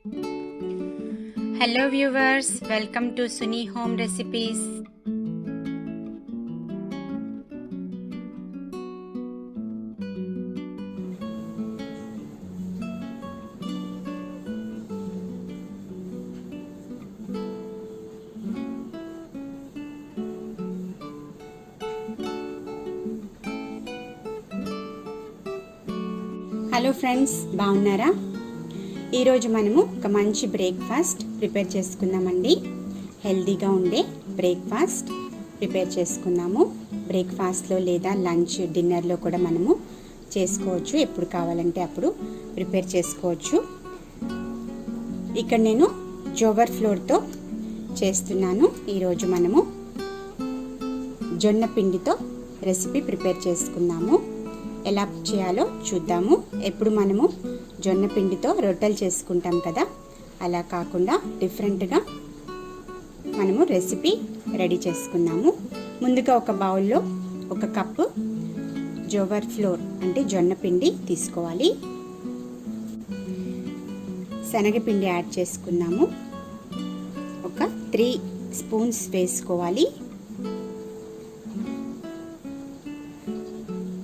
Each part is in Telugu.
Hello viewers, welcome to Suni Home Recipes. Hello friends, బాగున్నారా? ఈరోజు మనము ఒక మంచి బ్రేక్ఫాస్ట్ ప్రిపేర్ చేసుకుందామండి. హెల్తీగా ఉండే బ్రేక్ఫాస్ట్ ప్రిపేర్ చేసుకుందాము. బ్రేక్ఫాస్ట్లో లేదా లంచ్, డిన్నర్లో కూడా మనము చేసుకోవచ్చు. ఎప్పుడు కావాలంటే అప్పుడు ప్రిపేర్ చేసుకోవచ్చు. ఇక్కడ నేను జోవర్ ఫ్లోర్తో చేస్తున్నాను. ఈరోజు మనము జొన్న పిండితో రెసిపీ ప్రిపేర్ చేసుకుందాము. ఎలా చేయాలో చూద్దాము. ఎప్పుడు మనము జొన్న పిండితో రొట్టెలు చేసుకుంటాం కదా, అలా కాకుండా డిఫరెంట్గా మనము రెసిపీ రెడీ చేసుకుందాము. ముందుగా ఒక బౌల్లో 1 కప్పు జోవర్ ఫ్లోర్ అంటే జొన్న పిండి తీసుకోవాలి. శనగపిండి యాడ్ చేసుకుందాము. ఒక 3 స్పూన్స్ వేసుకోవాలి.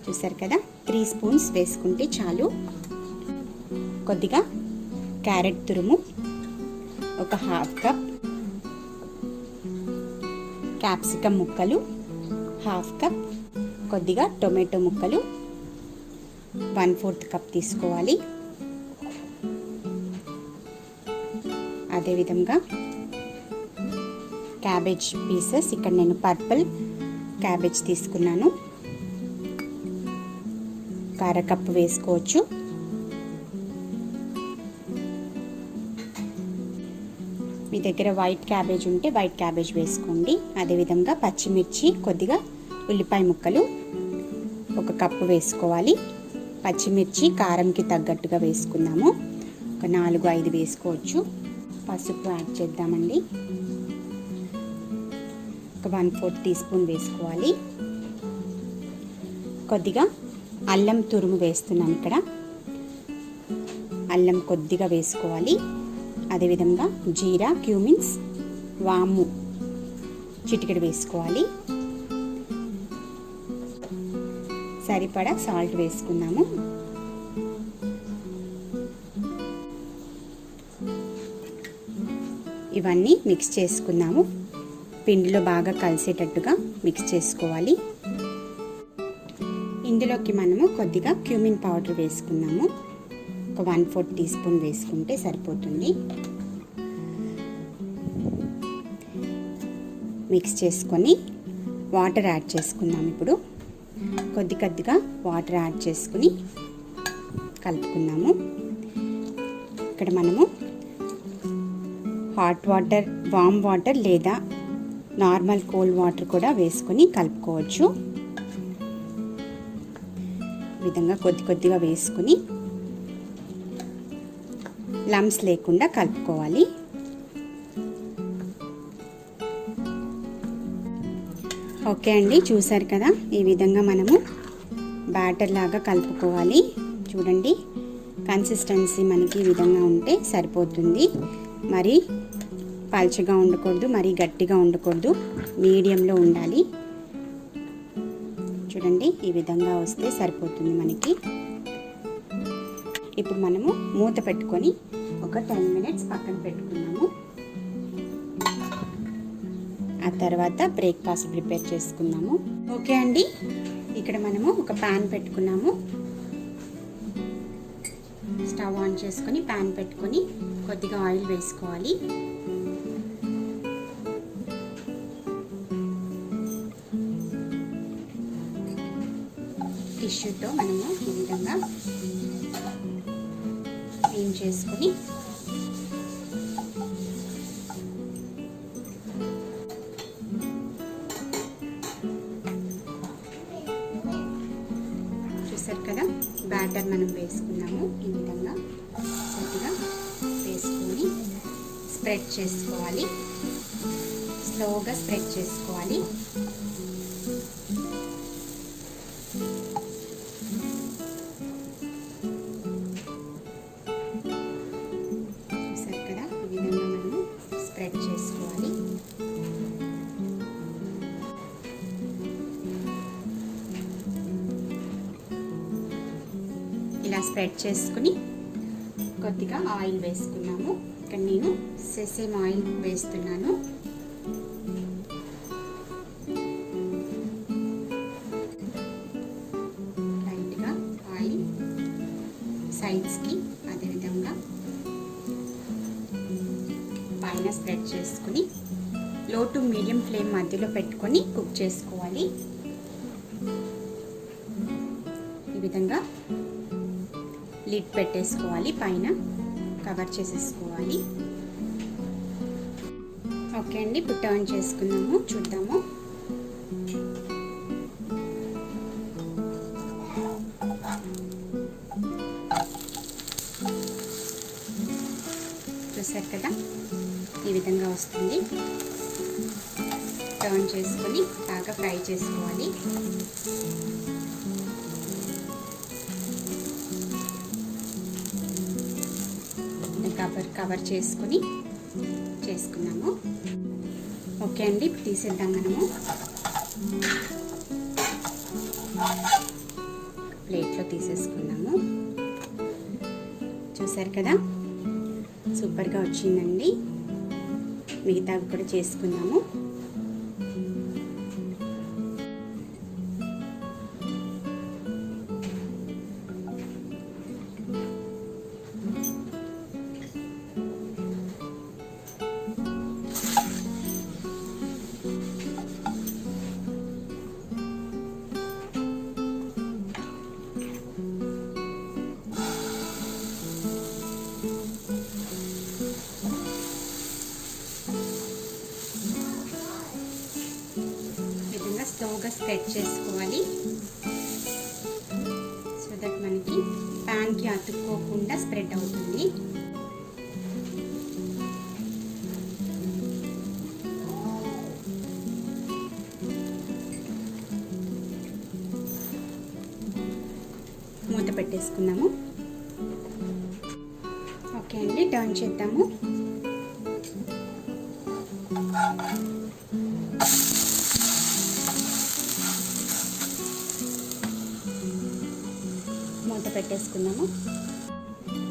చూసారు కదా, 3 స్పూన్స్ వేసుకుంటే చాలు. కొద్దిగా క్యారెట్ తురుము, ఒక 1/2 కప్ క్యాప్సికమ్ ముక్కలు, 1/2 కప్ కొద్దిగా టొమాటో ముక్కలు, 1/4 కప్ తీసుకోవాలి. అదేవిధంగా క్యాబేజ్ పీసెస్, ఇక్కడ నేను పర్పుల్ క్యాబేజ్ తీసుకున్నాను, 1/2 కప్ వేసుకోవచ్చు. మీ దగ్గర వైట్ క్యాబేజ్ ఉంటే వైట్ క్యాబేజ్ వేసుకోండి. అదేవిధంగా పచ్చిమిర్చి, కొద్దిగా ఉల్లిపాయ ముక్కలు 1 కప్పు వేసుకోవాలి. పచ్చిమిర్చి కారంకి తగ్గట్టుగా వేసుకుందాము. ఒక 4-5 వేసుకోవచ్చు. పసుపు యాడ్ చేద్దామండి. ఒక 1/4 టీ స్పూన్ వేసుకోవాలి. కొద్దిగా అల్లం తురుము వేస్తున్నాను. ఇక్కడ అల్లం కొద్దిగా వేసుకోవాలి. అదేవిధంగా జీరా, క్యూమిన్స్, వాము చిటికెడు వేసుకోవాలి. సరిపడా సాల్ట్ వేసుకుందాము. ఇవన్నీ మిక్స్ చేసుకుందాము. పిండిలో బాగా కలిసేటట్టుగా మిక్స్ చేసుకోవాలి. ఇందులోకి మనము కొద్దిగా క్యూమిన్ పౌడర్ వేసుకున్నాము. ఒక 1/4 టీ స్పూన్ వేసుకుంటే సరిపోతుంది. మిక్స్ చేసుకొని వాటర్ యాడ్ చేసుకుందాం. ఇప్పుడు కొద్దిగా వాటర్ యాడ్ చేసుకుని కలుపుకుందాము. ఇక్కడ మనము హాట్ వాటర్, వామ్ వాటర్ లేదా నార్మల్ కోల్డ్ వాటర్ కూడా వేసుకొని కలుపుకోవచ్చు. ఈ విధంగా కొద్దిగా వేసుకుని లమ్స్ లేకుండా కలుపుకోవాలి. ఓకే అండి, చూసారు కదా, ఈ విధంగా మనము బ్యాటర్ లాగా కలుపుకోవాలి. చూడండి, కన్సిస్టెన్సీ మనకి ఈ విధంగా ఉంటే సరిపోతుంది. మరి పల్చగా ఉండకూడదు, మరి గట్టిగా ఉండకూడదు, మీడియంలో ఉండాలి. చూడండి, ఈ విధంగా వస్తే సరిపోతుంది మనకి. ఇప్పుడు మనము మూత పెట్టుకొని ఒక 10 మినిట్స్ పక్కన పెట్టుకున్నాము. ఆ తర్వాత బ్రేక్ఫాస్ట్ ప్రిపేర్ చేసుకుందాము. ఓకే అండి, ఇక్కడ మనము ఒక ప్యాన్ పెట్టుకున్నాము. స్టవ్ ఆన్ చేసుకొని ప్యాన్ పెట్టుకొని కొద్దిగా ఆయిల్ వేసుకోవాలి. టిష్యూతో మనము ఈ విధంగా క్లీన్ చేసుకొని చూసారు కదా, బ్యాటర్ మనం వేసుకున్నాము. ఈ విధంగా కొద్దిగా వేసుకొని స్ప్రెడ్ చేసుకోవాలి. స్లోగా స్ప్రెడ్ చేసుకోవాలి. స్ప్రెడ్ చేసుకుని కొద్దిగా ఆయిల్ వేసుకున్నాము. ఇక్కడ నేను సెసేమ్ ఆయిల్ వేస్తున్నాను. లైట్గా ఆయిల్ సైడ్స్కి, అదేవిధంగా పైన స్ప్రెడ్ చేసుకుని లో టు మీడియం ఫ్లేమ్ మధ్యలో పెట్టుకొని కుక్ చేసుకోవాలి. ఈ విధంగా లిడ్ పెట్టేసుకోవాలి, పైన కవర్ చేసేసుకోవాలి. ఓకే అండి, ఇప్పుడు టర్న్ చేసుకుందాము, చూద్దాము. చూసారు కదా, ఈ విధంగా వస్తుంది. టర్న్ చేసుకొని బాగా ఫ్రై చేసుకోవాలి. కవర్ చేసుకొని చేసుకున్నాము. ఓకే అండి, ఇప్పుడు తీసేద్దాం. మనము ప్లేట్లో తీసేసుకున్నాము. చూసారు కదా, సూపర్గా వచ్చిందండి. మిగతావి కూడా చేసుకున్నాము. స్లోగా స్ప్రెడ్ చేసుకోవాలి, సో దట్ మనకి ప్యాన్కి అతుక్కోకుండా స్ప్రెడ్ అవుతుంది. మూత పెట్టేసుకున్నాము. ఓకే అండి, టర్న్ చేద్దాము. మూత పెట్టేసుకున్నాము.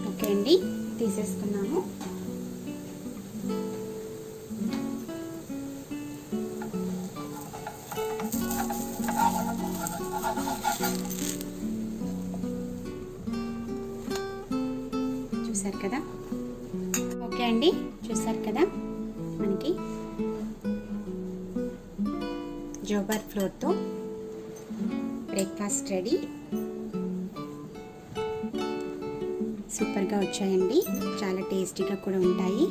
ఓకే అండి, తీసేసుకున్నాము. చూసారు కదా, ఓకే అండి, చూసారు కదా, మనకి జోవర్ ఫ్లోర్తో బ్రేక్ఫాస్ట్ రెడీ. సూపర్గా వచ్చాయండి, చాలా టేస్టీగా కూడా ఉంటాయి.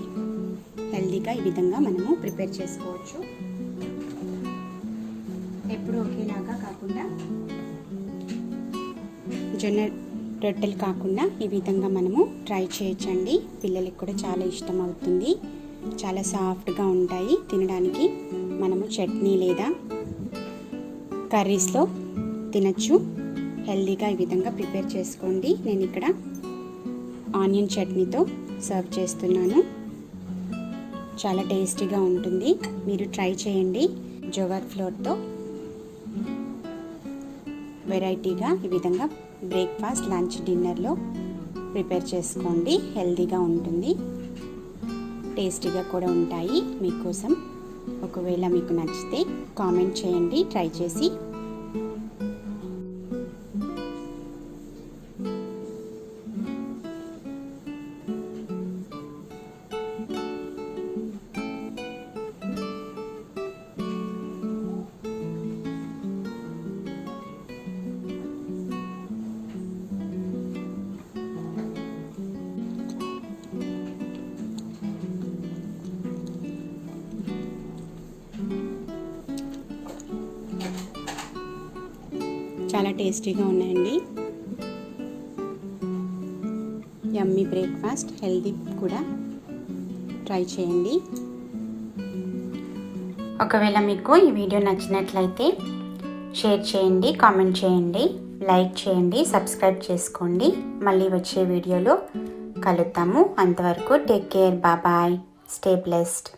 హెల్తీగా ఈ విధంగా మనము ప్రిపేర్ చేసుకోవచ్చు. ఎప్పుడు ఒకేలాగా కాకుండా, జొన్న రొట్టెలు కాకుండా ఈ విధంగా మనము ట్రై చేయొచ్చండి. పిల్లలకి కూడా చాలా ఇష్టం అవుతుంది. చాలా సాఫ్ట్గా ఉంటాయి తినడానికి. మనము చట్నీ లేదా కర్రీస్లో తినచ్చు. హెల్తీగా ఈ విధంగా ప్రిపేర్ చేసుకోండి. నేను ఇక్కడ ఆనియన్ చట్నీతో సర్వ్ చేస్తున్నాను. చాలా టేస్టీగా ఉంటుంది, మీరు ట్రై చేయండి. జోవర్ ఫ్లోర్తో వెరైటీగా ఈ విధంగా బ్రేక్ఫాస్ట్, లంచ్, డిన్నర్లో ప్రిపేర్ చేసుకోండి. హెల్తీగా ఉంటుంది, టేస్టీగా కూడా ఉంటాయి. మీకోసం ఒకవేళ మీకు నచ్చితే కామెంట్ చేయండి ట్రై చేసి. చాలా టేస్టీగా ఉన్నాయండి. యమ్మీ బ్రేక్ఫాస్ట్, హెల్తీ కూడా ట్రై చేయండి. ఒకవేళ మీకు ఈ వీడియో నచ్చినట్లయితే షేర్ చేయండి, కామెంట్ చేయండి, లైక్ చేయండి, సబ్స్క్రైబ్ చేసుకోండి. మళ్ళీ వచ్చే వీడియోలో కలుద్దాము. అంతవరకు take care, bye, stay blessed.